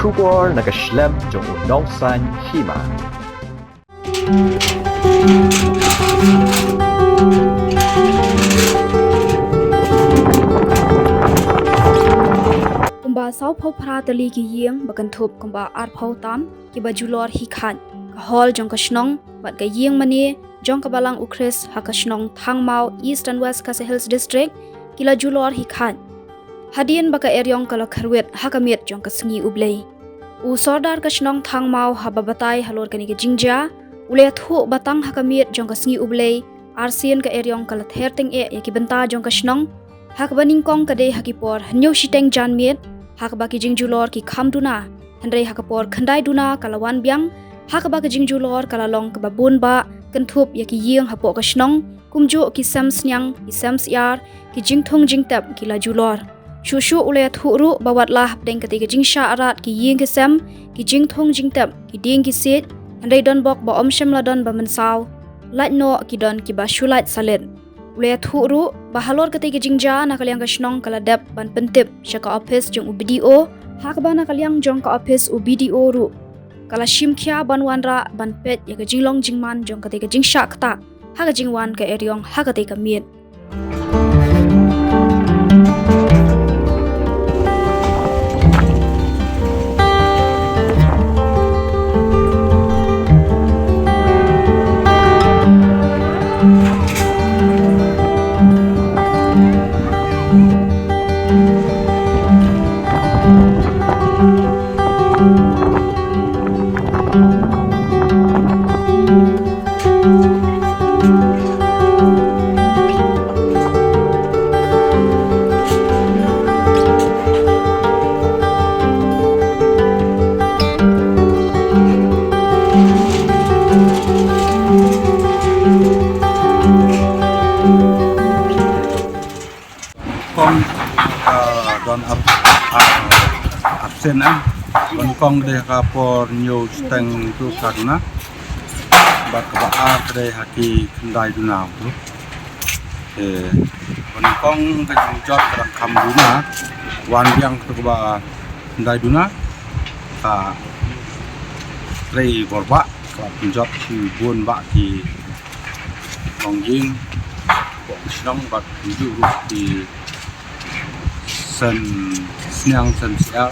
Shubor nakaslem jong unongsan Hima. Kumba sau phau phra Tylli ki Ïing bakan thup kumba ar phau tam ki ba Julor hi khan ka hol jong ka Shnong bat ka Ïing mani jong ka balang ukres ha ka Shnong Thangmaw East and West Khasi Hills District ki la Julor hi khan hadien baka Erïong kala Khyrwit ha ka miet jong ka sngi ublei u sordar ka Shnong Thangmaw ha babatai halor kani ka jingja ule thu batang ha ka miet jong ka sngi ublei ar Sien ka Erïong kala ther teng ya ki benta jong ka Shnong ha ka baning kong ka de ha ki por hanyo shiteng jan miet Hakaba ki jing Julor ki kham duna handrei hakapor khandai duna kalawan biang hakaba ki jing Julor kala long ka babun ba kan thup ya ki Ïing hapo ka Shnong kumju ki sam snyang ki sam syar ki jing thong jing tap ki la Julor shu shu ule thu ru bawat lah deng ka ti jing sha arat ki Ïing ki sam ki jing thong jing tap ki ding ki sit handrei don bok ba om sham la don ba man saw lait no ki don ki ba shulat salet Ule thuru bahalor kati jingja na kaliang ka Shnong kala dep ban pentip syaka office jong UBDO hakba na kaliang jong ka office UBDO ru kala shimkhya ban wanra ban pet ya ka jinglong jingman jong kati ka jingsha kta ha ka jingwan ka Erïong ha kati ka miet Don absen don kong de ka por new steng tu karna bat ka a de haki khandai duna tu don kong ka jot ka kham duna wan biang tu ba khandai duna ka rei borba ka jot chi bun ba ki long Ïing bong Shnong bat ju ru ki sen snyang sen sia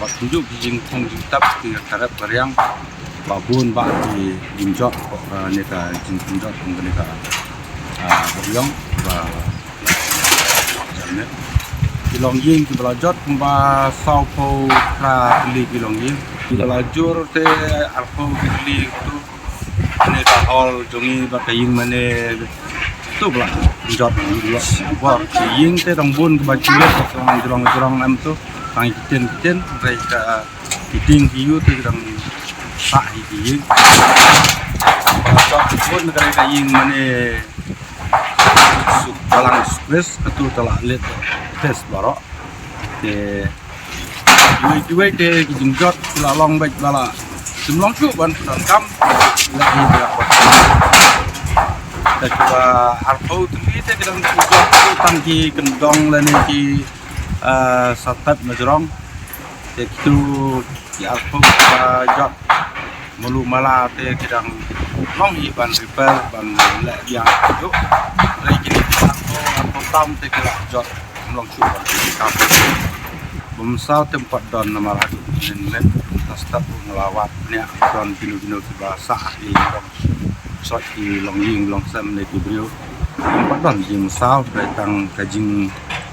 bat tunjuk jing thong jing tap ki karap Erïong babun ba ki jing jot ne ka jing jot ng ne ka Erïong ba jamne ki long Ïing ki bala jot ba sau po pra li ki long Ïing ki bala jur te ar po ki li tu ne ka hol jongi ba ka Ïing mane tu bla jot buat Ïing te dong bun ke baju jorong am tu tang kiten rei ka kiting hiu tu dong sa hi Ïing jot bun ka Ïing mane su balang stress tu tala let test baro te duit te jing jot la long baik bala semlong chu ban dan kam la hi berapa Ketua arpau tu kita kadang jot tangki kendong dan ki satap majrong itu ki arpau jot mulu mala te kadang long iban repair ban le yang tu lagi kini arpau tam te kadang jot long chuan kam bumsau tempat don nama lagi nen staf melawat ni don binu bahasa di sot di long Ïing long sam ne ki brio empat don jing sao dari tang ka jing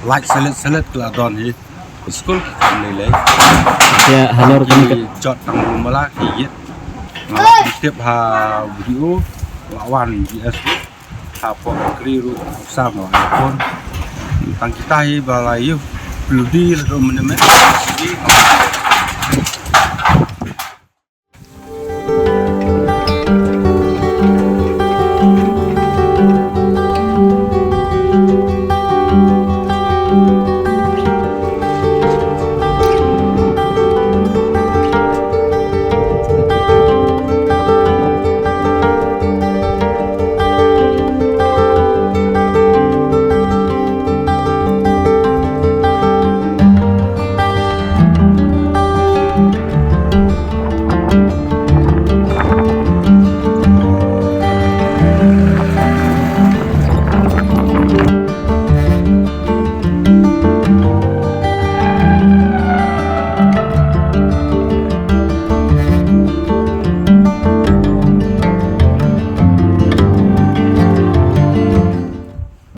like selet kala don hi school kam le ya halor kan jot tang mala ki yet ngala tiap ha video lawan GS ha po kri ru sam pon tang kita hi balai yu bludi lo meneme di